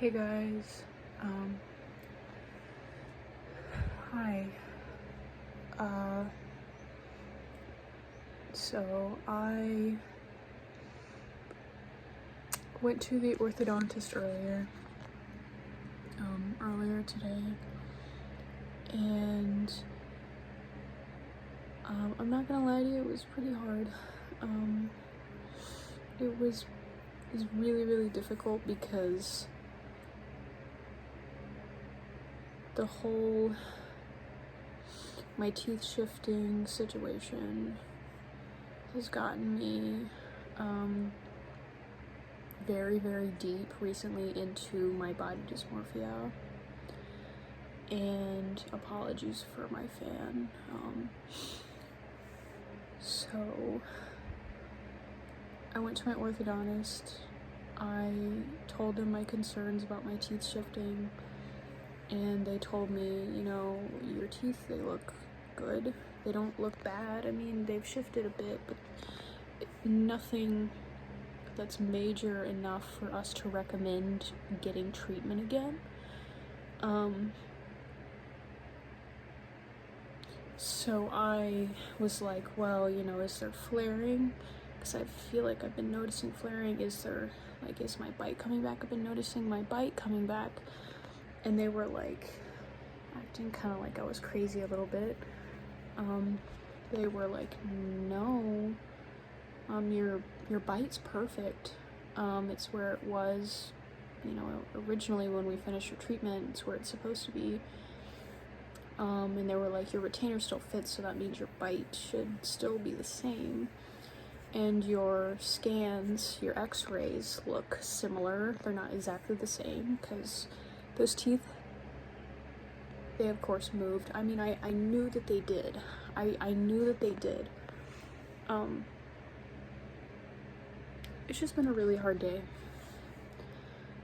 Hey guys, hi. So I went to the orthodontist earlier today, and I'm not gonna lie to you, it was pretty hard. It was really, really difficult because the whole my teeth shifting situation has gotten me very, very deep recently into my body dysmorphia, and apologies for my fan. So I went to my orthodontist. I told them my concerns about my teeth shifting, and they told me, you know, your teeth, they look good. They don't look bad. I mean, they've shifted a bit, but nothing that's major enough for us to recommend getting treatment again. So I was like, well, you know, is there flaring? Because I feel like I've been noticing flaring. Is my bite coming back? I've been noticing my bite coming back. And they were like acting kind of like I was crazy a little bit. They were like, no, your bite's perfect. It's where it was, you know, originally when we finished your treatment. It's where it's supposed to be. And they were like, your retainer still fits, so that means your bite should still be the same. And your scans, your x-rays look similar. They're not exactly the same, because those teeth, they of course moved. I mean, I knew that they did. I knew that they did. It's just been a really hard day.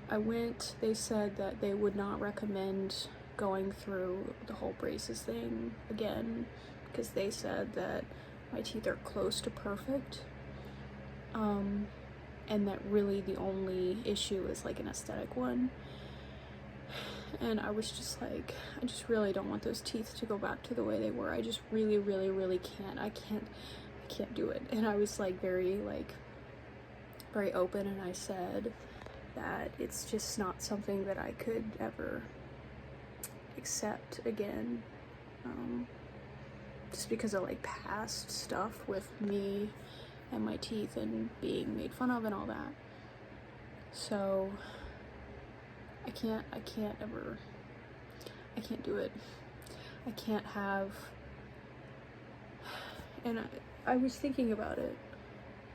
I went, they said that they would not recommend going through the whole braces thing again, because they said that my teeth are close to perfect, and that really the only issue is like an aesthetic one. And I was just like, I just really don't want those teeth to go back to the way they were. I just really, really, really can't. I can't do it. And I was like very open, and I said that it's just not something that I could ever accept again, just because of like past stuff with me and my teeth and being made fun of and all that. So I can't do it. I can't have, and I was thinking about it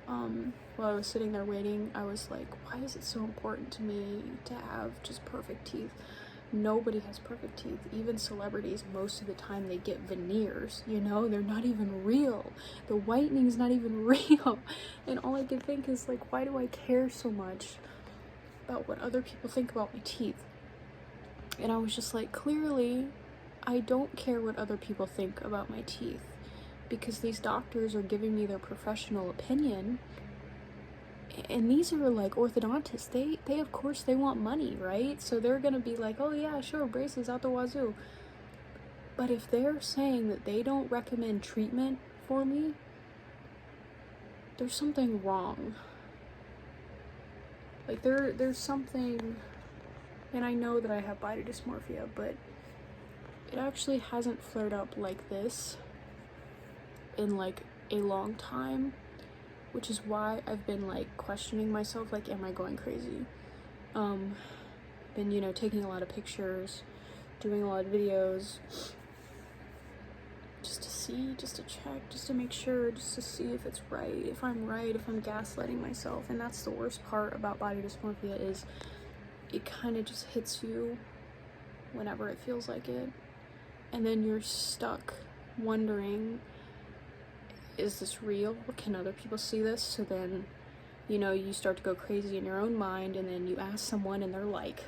while I was sitting there waiting. I was like, why is it so important to me to have just perfect teeth? Nobody has perfect teeth. Even celebrities, most of the time they get veneers, you know? They're not even real. The whitening's not even real. And all I can think is like, why do I care so much about what other people think about my teeth? And I was just like, clearly I don't care what other people think about my teeth, because these doctors are giving me their professional opinion. And these are like orthodontists. They of course they want money, right? So they're gonna be like, oh yeah, sure, braces out the wazoo. But if they're saying that they don't recommend treatment for me, there's something wrong. Like there's something, and I know that I have body dysmorphia, but it actually hasn't flared up like this in like a long time, which is why I've been like questioning myself, like, am I going crazy? Been, you know, taking a lot of pictures, doing a lot of videos, just to see, just to check, just to make sure, just to see if it's right, if I'm gaslighting myself. And that's the worst part about body dysmorphia, is it kind of just hits you whenever it feels like it, and then you're stuck wondering, is this real? Can other people see this? So then, you know, you start to go crazy in your own mind, and then you ask someone and they're like,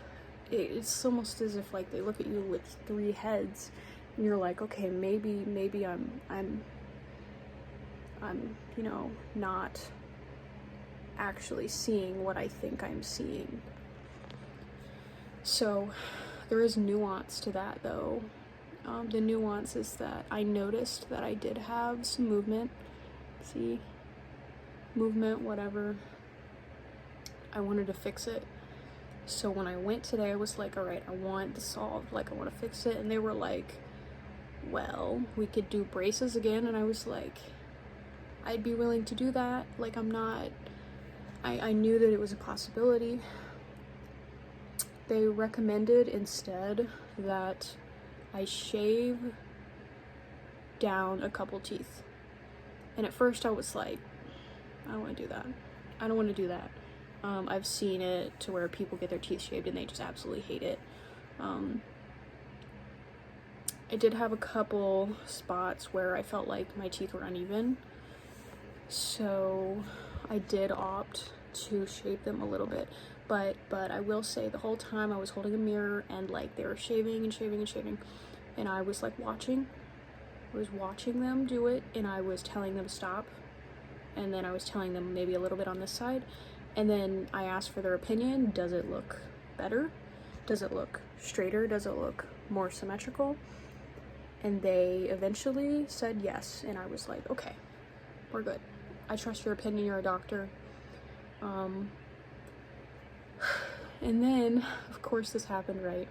it's almost as if like they look at you with three heads, and you're like, okay, maybe I'm you know, not actually seeing what I think I'm seeing. So there is nuance to that though. The nuance is that I noticed that I did have some movement. See? Movement, whatever. I wanted to fix it. So when I went today, I was like, all right, I want this solved. Like, I want to fix it. And they were like, well, we could do braces again. And I was like, I'd be willing to do that. Like, I knew that it was a possibility. They recommended instead that I shave down a couple teeth. And at first I was like, I don't want to do that. I don't want to do that. I've seen it to where people get their teeth shaved and they just absolutely hate it. I did have a couple spots where I felt like my teeth were uneven. So I did opt to shave them a little bit. But I will say the whole time I was holding a mirror and like they were shaving and shaving and shaving. And I was like watching. I was watching them do it and I was telling them stop. And then I was telling them maybe a little bit on this side. And then I asked for their opinion. Does it look better? Does it look straighter? Does it look more symmetrical? And they eventually said yes. And I was like, okay, we're good. I trust your opinion. You're a doctor. And then, of course, this happened, right?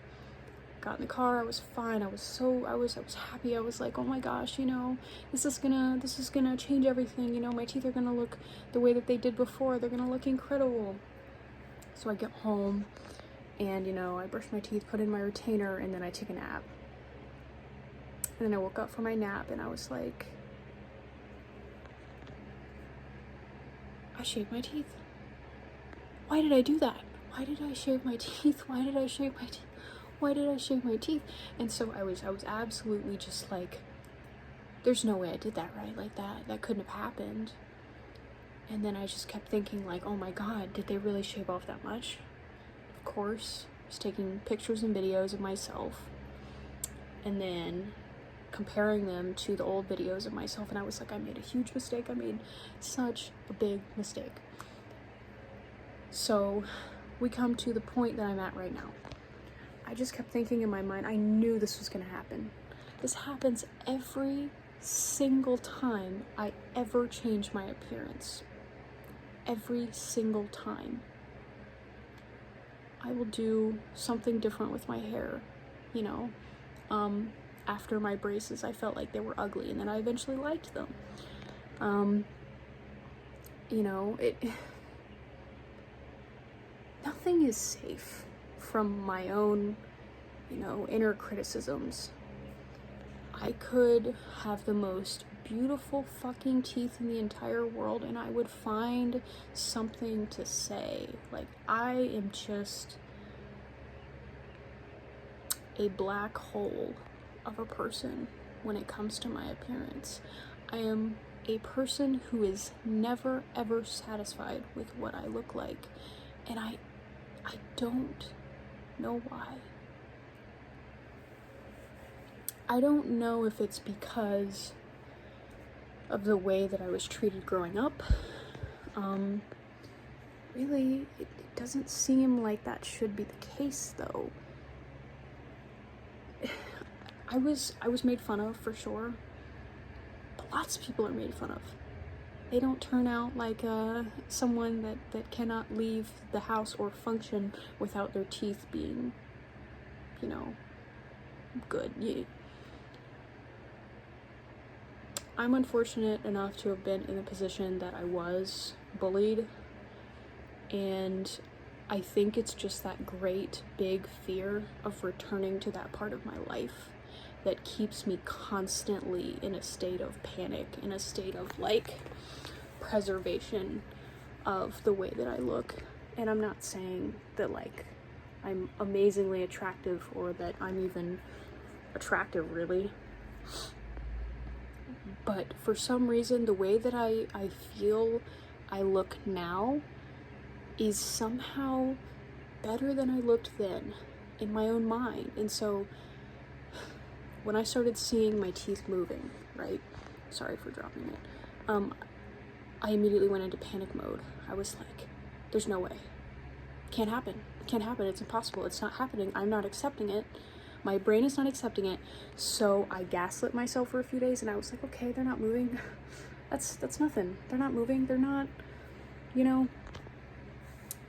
Got in the car, I was fine, I was happy. I was like, oh my gosh, you know, this is gonna change everything, you know, my teeth are gonna look the way that they did before, they're gonna look incredible. So I get home and, you know, I brush my teeth, put in my retainer, and then I take a nap. And then I woke up from my nap and I was like, I shaved my teeth. Why did I do that? Why did I shave my teeth? Why did I shave my teeth? Why did I shave my teeth? And so I was absolutely just like, there's no way I did that, right? Like that couldn't have happened. And then I just kept thinking like, oh my God, did they really shave off that much? Of course, I was taking pictures and videos of myself and then comparing them to the old videos of myself. And I was like, I made a huge mistake. I made such a big mistake. So we come to the point that I'm at right now. I just kept thinking in my mind, I knew this was going to happen. This happens every single time I ever change my appearance. Every single time. I will do something different with my hair, you know. After my braces, I felt like they were ugly, and then I eventually liked them. You know, nothing is safe from my own, you know, inner criticisms. I could have the most beautiful fucking teeth in the entire world and I would find something to say. Like, I am just a black hole of a person when it comes to my appearance. I am a person who is never ever satisfied with what I look like, and I don't know why. I don't know if it's because of the way that I was treated growing up. Really, it doesn't seem like that should be the case, though. I was made fun of, for sure. But lots of people are made fun of. They don't turn out like someone that cannot leave the house or function without their teeth being, you know, good. I'm unfortunate enough to have been in the position that I was bullied, and I think it's just that great big fear of returning to that part of my life that keeps me constantly in a state of panic, in a state of like preservation of the way that I look. And I'm not saying that like I'm amazingly attractive or that I'm even attractive, really. But for some reason, the way that I feel I look now is somehow better than I looked then in my own mind. And so when I started seeing my teeth moving, right? Sorry for dropping it. I immediately went into panic mode. I was like, there's no way. Can't happen. It can't happen. It's impossible. It's not happening. I'm not accepting it. My brain is not accepting it. So I gaslit myself for a few days, and I was like, okay, they're not moving. That's nothing. They're not moving. They're not, you know.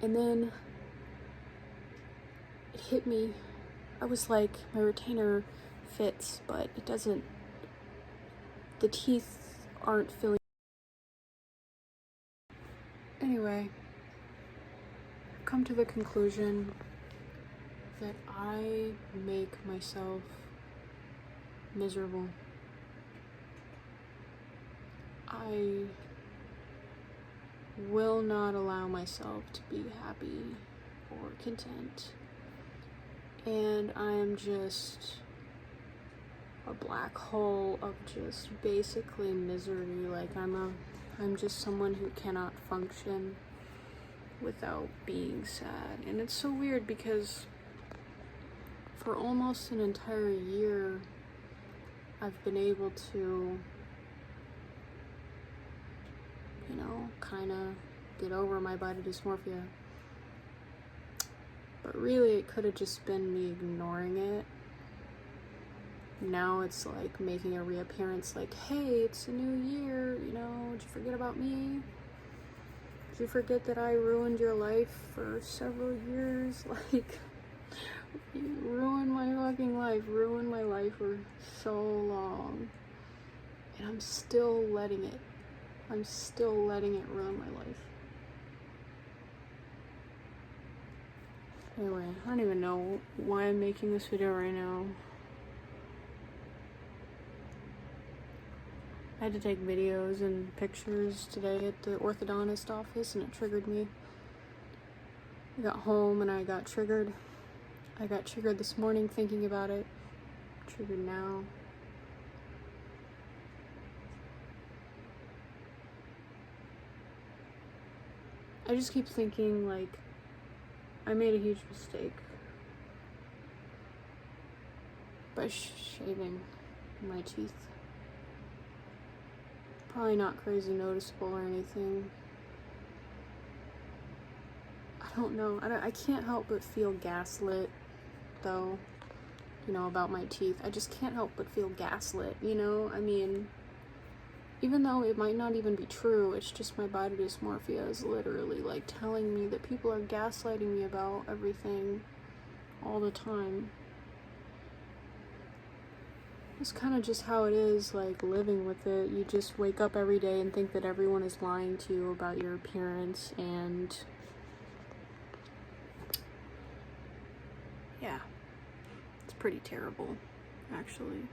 And then it hit me. I was like, my retainer fits, but it doesn't. The teeth aren't filling. Anyway, I've come to the conclusion that I make myself miserable. I will not allow myself to be happy or content. And I am just a black hole of just basically misery. Like I'm just someone who cannot function without being sad. And it's so weird because for almost an entire year, I've been able to, you know, kind of get over my body dysmorphia. But really, it could have just been me ignoring it. Now it's like making a reappearance, like, hey, it's a new year, you know, did you forget about me? Did you forget that I ruined your life for several years? Like, you ruined my fucking life, ruined my life for so long. And I'm still letting it. I'm still letting it ruin my life. Anyway, I don't even know why I'm making this video right now. I had to take videos and pictures today at the orthodontist office, and it triggered me. I got home and I got triggered. I got triggered this morning thinking about it. Triggered now. I just keep thinking, like, I made a huge mistake by shaving my teeth. Probably not crazy noticeable or anything. I don't know. I can't help but feel gaslit, though, you know, about my teeth. I just can't help but feel gaslit, you know? I mean, even though it might not even be true, it's just my body dysmorphia is literally, like, telling me that people are gaslighting me about everything all the time. It's kind of just how it is, like, living with it. You just wake up every day and think that everyone is lying to you about your appearance, and yeah, it's pretty terrible, actually.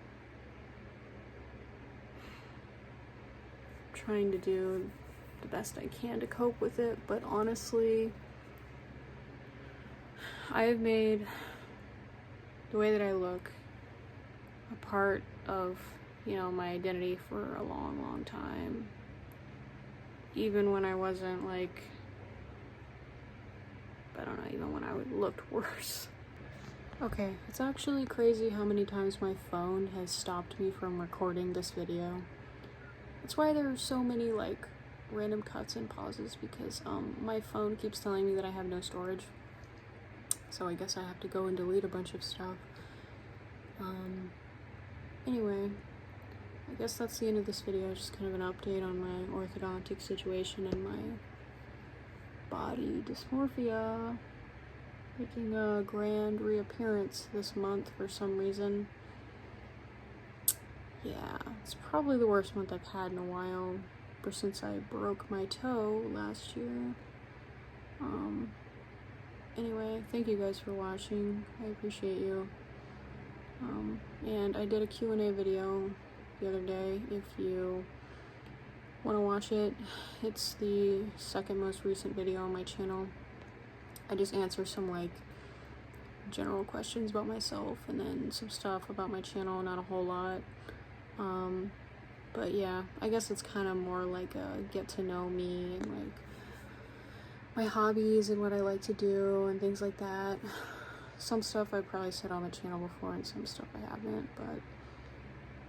Trying to do the best I can to cope with it, but honestly, I have made the way that I look a part of, you know, my identity for a long, long time. Even when I wasn't, like, I don't know, even when I looked worse. Okay, it's actually crazy how many times my phone has stopped me from recording this video. That's why there are so many, like, random cuts and pauses, because my phone keeps telling me that I have no storage. So I guess I have to go and delete a bunch of stuff. Anyway, I guess that's the end of this video. Just kind of an update on my orthodontic situation and my body dysmorphia making a grand reappearance this month for some reason. Yeah, it's probably the worst month I've had in a while, ever since I broke my toe last year. Anyway, thank you guys for watching. I appreciate you. And I did a Q&A video the other day. If you want to watch it, it's the second most recent video on my channel. I just answer some, like, general questions about myself, and then some stuff about my channel, not a whole lot. But yeah, I guess it's kind of more like a get to know me and, like, my hobbies and what I like to do and things like that. Some stuff I probably said on the channel before, and some stuff I haven't, but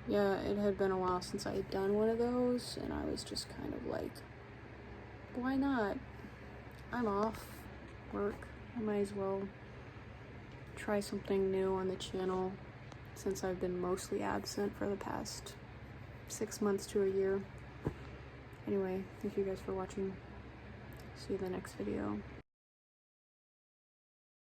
yeah, it had been a while since I had done one of those, and I was just kind of like, why not? I'm off work. I might as well try something new on the channel since I've been mostly absent for the past 6 months to a year. Anyway, thank you guys for watching. See you in the next video.